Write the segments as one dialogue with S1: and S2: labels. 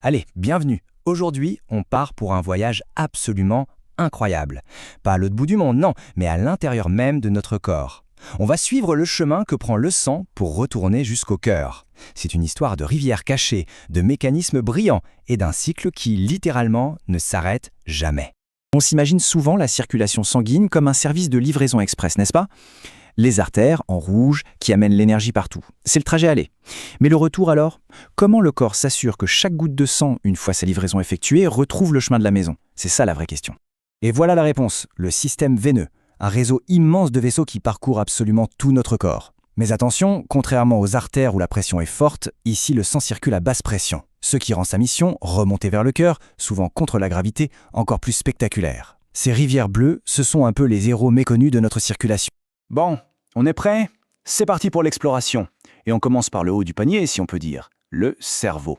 S1: Allez, bienvenue. Aujourd'hui, on part pour un voyage absolument incroyable. Pas à l'autre bout du monde, non, mais à l'intérieur même de notre corps. On va suivre le chemin que prend le sang pour retourner jusqu'au cœur. C'est une histoire de rivières cachées, de mécanismes brillants et d'un cycle qui, littéralement, ne s'arrête jamais.
S2: On s'imagine souvent la circulation sanguine comme un service de livraison express, n'est-ce pas? Les artères, en rouge, qui amènent l'énergie partout. C'est le trajet aller. Mais le retour alors? Comment le corps s'assure que chaque goutte de sang, une fois sa livraison effectuée, retrouve le chemin de la maison? C'est ça la vraie question.
S1: Et voilà la réponse, le système veineux, un réseau immense de vaisseaux qui parcourt absolument tout notre corps. Mais attention, contrairement aux artères où la pression est forte, ici le sang circule à basse pression, ce qui rend sa mission, remonter vers le cœur, souvent contre la gravité, encore plus spectaculaire. Ces rivières bleues, ce sont un peu les héros méconnus de notre circulation.
S2: Bon, on est prêt? C'est parti pour l'exploration. Et on commence par le haut du panier, si on peut dire, le cerveau.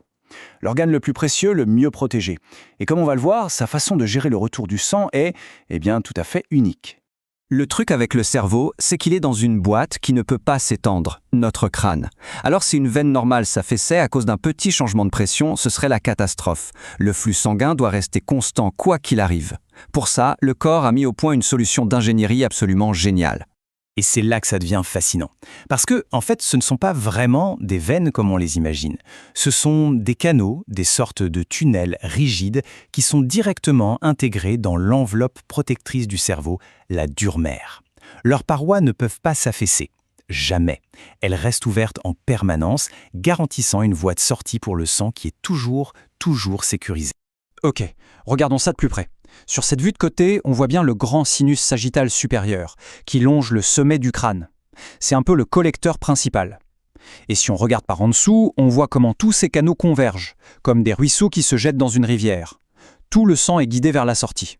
S2: L'organe le plus précieux, le mieux protégé. Et comme on va le voir, sa façon de gérer le retour du sang est, tout à fait unique. Le truc avec le cerveau, c'est qu'il est dans une boîte qui ne peut pas s'étendre, notre crâne. Alors si une veine normale s'affaissait à cause d'un petit changement de pression, ce serait la catastrophe. Le flux sanguin doit rester constant quoi qu'il arrive. Pour ça, le corps a mis au point une solution d'ingénierie absolument géniale.
S1: Et c'est là que ça devient fascinant. Parce que, en fait, ce ne sont pas vraiment des veines comme on les imagine. Ce sont des canaux, des sortes de tunnels rigides qui sont directement intégrés dans l'enveloppe protectrice du cerveau, la dure-mère. Leurs parois ne peuvent pas s'affaisser. Jamais. Elles restent ouvertes en permanence, garantissant une voie de sortie pour le sang qui est toujours sécurisée.
S2: Ok, regardons ça de plus près. Sur cette vue de côté, on voit bien le grand sinus sagittal supérieur, qui longe le sommet du crâne. C'est un peu le collecteur principal. Et si on regarde par en dessous, on voit comment tous ces canaux convergent, comme des ruisseaux qui se jettent dans une rivière. Tout le sang est guidé vers la sortie.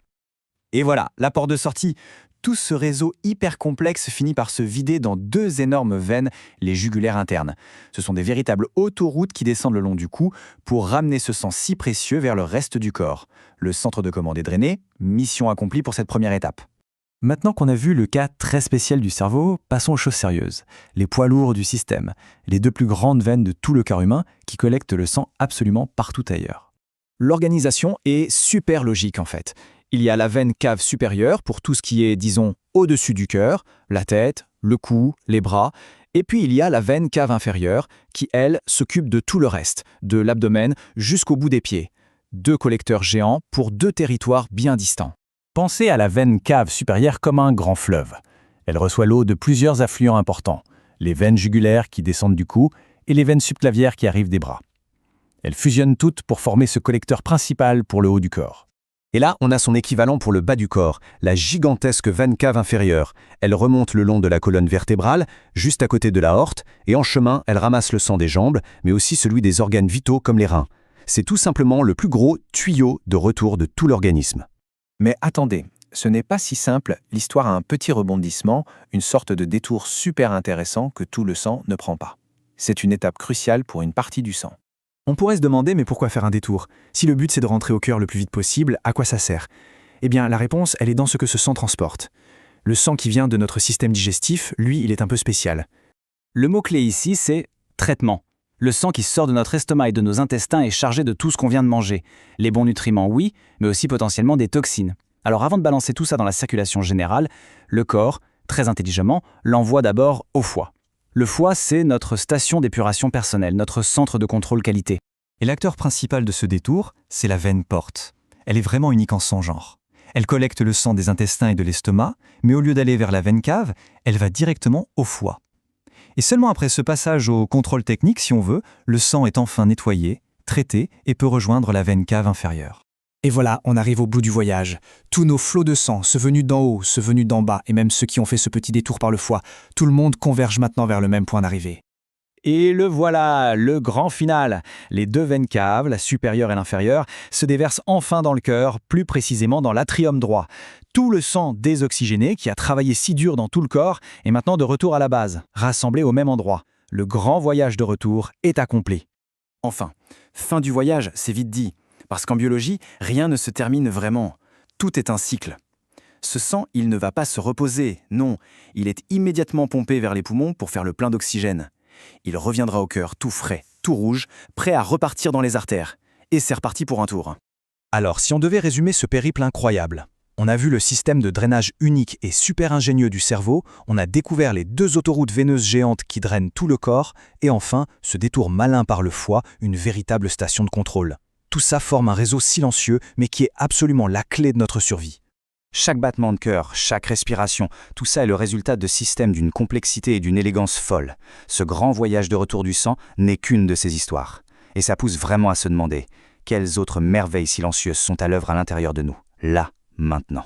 S1: Et voilà, la porte de sortie. Tout ce réseau hyper complexe finit par se vider dans deux énormes veines, les jugulaires internes. Ce sont des véritables autoroutes qui descendent le long du cou pour ramener ce sang si précieux vers le reste du corps. Le centre de commande est drainé, mission accomplie pour cette première étape.
S2: Maintenant qu'on a vu le cas très spécial du cerveau, passons aux choses sérieuses. Les poids lourds du système, les deux plus grandes veines de tout le corps humain qui collectent le sang absolument partout ailleurs. L'organisation est super logique en fait. Il y a la veine cave supérieure pour tout ce qui est, disons, au-dessus du cœur, la tête, le cou, les bras. Et puis il y a la veine cave inférieure qui, elle, s'occupe de tout le reste, de l'abdomen jusqu'au bout des pieds. Deux collecteurs géants pour deux territoires bien distants. Pensez à la veine cave supérieure comme un grand fleuve. Elle reçoit l'eau de plusieurs affluents importants, les veines jugulaires qui descendent du cou et les veines subclavières qui arrivent des bras. Elles fusionnent toutes pour former ce collecteur principal pour le haut du corps. Et là, on a son équivalent pour le bas du corps, la gigantesque veine cave inférieure. Elle remonte le long de la colonne vertébrale, juste à côté de l'aorte, et en chemin, elle ramasse le sang des jambes, mais aussi celui des organes vitaux comme les reins. C'est tout simplement le plus gros tuyau de retour de tout l'organisme.
S3: Mais attendez, ce n'est pas si simple, l'histoire a un petit rebondissement, une sorte de détour super intéressant que tout le sang ne prend pas. C'est une étape cruciale pour une partie du sang.
S2: On pourrait se demander, mais pourquoi faire un détour? Si le but c'est de rentrer au cœur le plus vite possible, à quoi ça sert? Eh bien, la réponse, elle est dans ce que ce sang transporte. Le sang qui vient de notre système digestif, lui, il est un peu spécial. Le mot-clé ici, c'est traitement. Le sang qui sort de notre estomac et de nos intestins est chargé de tout ce qu'on vient de manger. Les bons nutriments, oui, mais aussi potentiellement des toxines. Alors avant de balancer tout ça dans la circulation générale, le corps, très intelligemment, l'envoie d'abord au foie. Le foie, c'est notre station d'épuration personnelle, notre centre de contrôle qualité. Et l'acteur principal de ce détour, c'est la veine porte. Elle est vraiment unique en son genre. Elle collecte le sang des intestins et de l'estomac, mais au lieu d'aller vers la veine cave, elle va directement au foie. Et seulement après ce passage au contrôle technique, si on veut, le sang est enfin nettoyé, traité et peut rejoindre la veine cave inférieure. Et voilà, on arrive au bout du voyage. Tous nos flots de sang, ceux venus d'en haut, ceux venus d'en bas, et même ceux qui ont fait ce petit détour par le foie, tout le monde converge maintenant vers le même point d'arrivée. Et le voilà, le grand final. Les deux veines caves, la supérieure et l'inférieure, se déversent enfin dans le cœur, plus précisément dans l'atrium droit. Tout le sang désoxygéné, qui a travaillé si dur dans tout le corps, est maintenant de retour à la base, rassemblé au même endroit. Le grand voyage de retour est accompli. Enfin, fin du voyage, c'est vite dit. Parce qu'en biologie, rien ne se termine vraiment. Tout est un cycle. Ce sang, il ne va pas se reposer, non. Il est immédiatement pompé vers les poumons pour faire le plein d'oxygène. Il reviendra au cœur tout frais, tout rouge, prêt à repartir dans les artères. Et c'est reparti pour un tour.
S1: Alors, si on devait résumer ce périple incroyable, on a vu le système de drainage unique et super ingénieux du cerveau, on a découvert les 2 autoroutes veineuses géantes qui drainent tout le corps, et enfin, ce détour malin par le foie, une véritable station de contrôle. Tout ça forme un réseau silencieux, mais qui est absolument la clé de notre survie. Chaque battement de cœur, chaque respiration, tout ça est le résultat de systèmes d'une complexité et d'une élégance folle. Ce grand voyage de retour du sang n'est qu'une de ces histoires. Et ça pousse vraiment à se demander, quelles autres merveilles silencieuses sont à l'œuvre à l'intérieur de nous, là, maintenant.